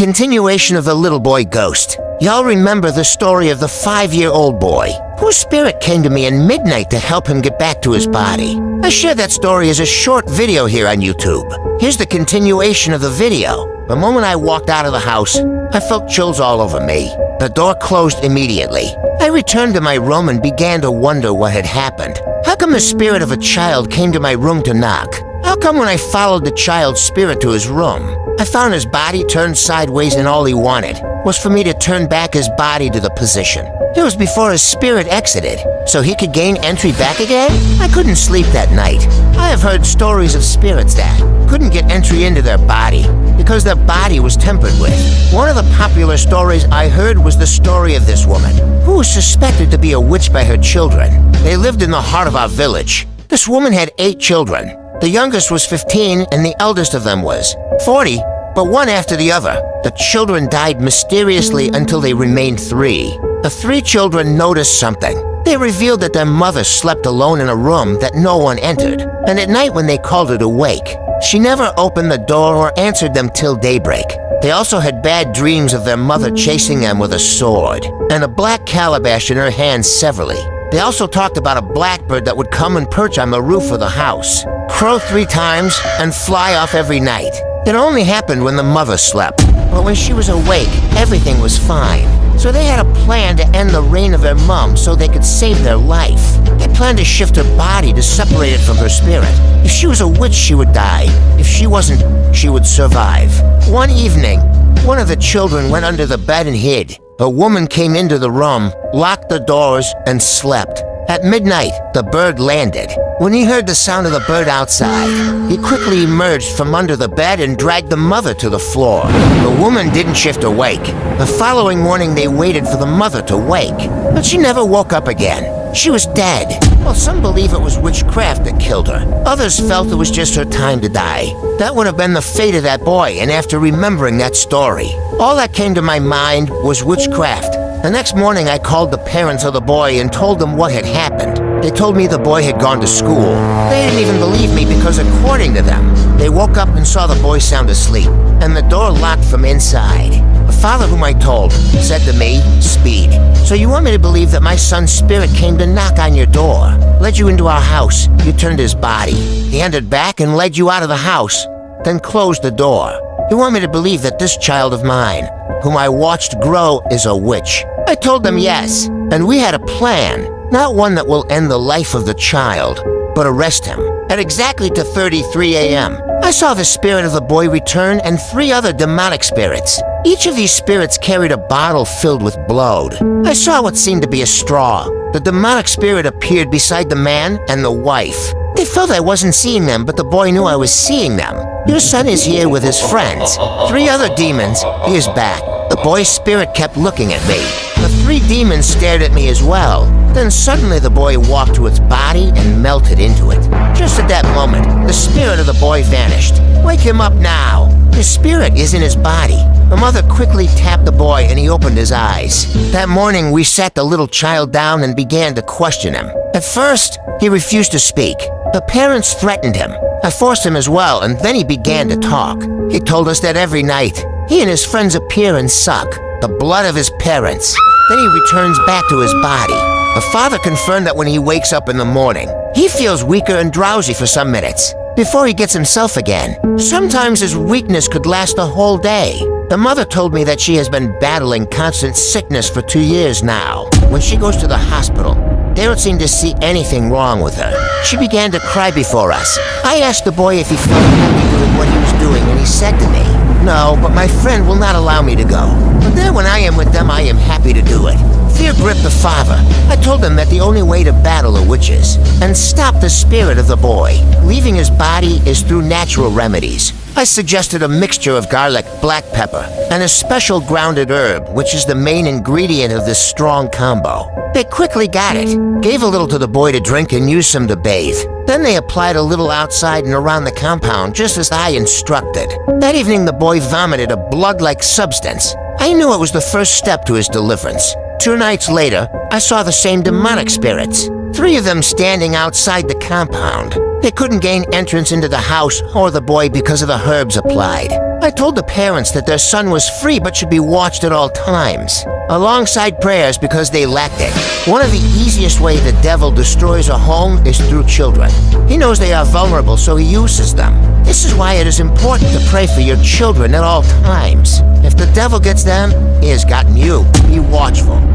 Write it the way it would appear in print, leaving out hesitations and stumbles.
continuation of the little boy ghost. Y'all remember the story of the 5-year-old boy whose spirit came to me in midnight to help him get back to his body. I shared that story as a short video here on YouTube. Here's the continuation of the video. The moment I walked out of the house, I felt chills all over me. The door closed immediately. I returned to my room and began to wonder what had happened. How come the spirit of a child came to my room to knock? How come when I followed the child's spirit to his room, I found his body turned sideways and all he wanted was for me to turn back his body to the position? It was before his spirit exited, so he could gain entry back again? I couldn't sleep that night. I have heard stories of spirits that couldn't get entry into their body because their body was tempered with. One of the popular stories I heard was the story of this woman who was suspected to be a witch by her children. They lived in the heart of our village. This woman had 8 children. The youngest was 15 and the eldest of them was 40, but one after the other. The children died mysteriously until they remained 3. The 3 children noticed something. They revealed that their mother slept alone in a room that no one entered, and at night when they called her to wake, she never opened the door or answered them till daybreak. They also had bad dreams of their mother chasing them with a sword and a black calabash in her hand severally. They also talked about a blackbird that would come and perch on the roof of the house, crow 3 times, and fly off every night. It only happened when the mother slept, but when she was awake, everything was fine. So they had a plan to end the reign of their mom so they could save their life. They planned to shift her body to separate it from her spirit. If she was a witch, she would die. If she wasn't, she would survive. One evening, one of the children went under the bed and hid. A woman came into the room, locked the doors, and slept. At midnight, the bird landed. When he heard the sound of the bird outside, he quickly emerged from under the bed and dragged the mother to the floor. The woman didn't shift awake. The following morning, they waited for the mother to wake, but she never woke up again. She was dead. Well, some believe it was witchcraft that killed her. Others felt it was just her time to die. That would have been the fate of that boy, and after remembering that story, all that came to my mind was witchcraft. The next morning, I called the parents of the boy and told them what had happened. They told me the boy had gone to school. They didn't even believe me because according to them, they woke up and saw the boy sound asleep, and the door locked from inside. The father whom I told said to me, "Speed. So you want me to believe that my son's spirit came to knock on your door, led you into our house, you turned his body. He entered back and led you out of the house, then closed the door. You want me to believe that this child of mine, whom I watched grow, is a witch?" I told them yes, and we had a plan, not one that will end the life of the child, but arrest him. At exactly 2:33 a.m., I saw the spirit of the boy return and 3 other demonic spirits. Each of these spirits carried a bottle filled with blood. I saw what seemed to be a straw. The demonic spirit appeared beside the man and the wife. They felt I wasn't seeing them, but the boy knew I was seeing them. "Your son is here with his friends. 3 other demons. He is back." The boy's spirit kept looking at me. The 3 demons stared at me as well. Then suddenly the boy walked to its body and melted into it. Just at that moment, the spirit of the boy vanished. "Wake him up now. His spirit is in his body." The mother quickly tapped the boy and he opened his eyes. That morning, we sat the little child down and began to question him. At first, he refused to speak. The parents threatened him. I forced him as well, and then he began to talk. He told us that every night, he and his friends appear and suck the blood of his parents. Then he returns back to his body. The father confirmed that when he wakes up in the morning, he feels weaker and drowsy for some minutes before he gets himself again. Sometimes his weakness could last a whole day. The mother told me that she has been battling constant sickness for 2 years now. When she goes to the hospital, they don't seem to see anything wrong with her. She began to cry before us. I asked the boy if he felt happy doing what he was doing, and he said to me, "No, but my friend will not allow me to go. But then when I am with them, I am happy to do it." Fear gripped the father. I told him that the only way to battle the witches and stop the spirit of the boy leaving his body is through natural remedies. I suggested a mixture of garlic, black pepper, and a special grounded herb, which is the main ingredient of this strong combo. They quickly got it, gave a little to the boy to drink and used some to bathe. Then they applied a little outside and around the compound, just as I instructed. That evening, the boy vomited a blood-like substance. I knew it was the first step to his deliverance. 2 nights later, I saw the same demonic spirits. 3 of them standing outside the compound. They couldn't gain entrance into the house or the boy because of the herbs applied. I told the parents that their son was free but should be watched at all times, alongside prayers because they lacked it. One of the easiest way the devil destroys a home is through children. He knows they are vulnerable, so he uses them. This is why it is important to pray for your children at all times. If the devil gets them, he has gotten you. Be watchful.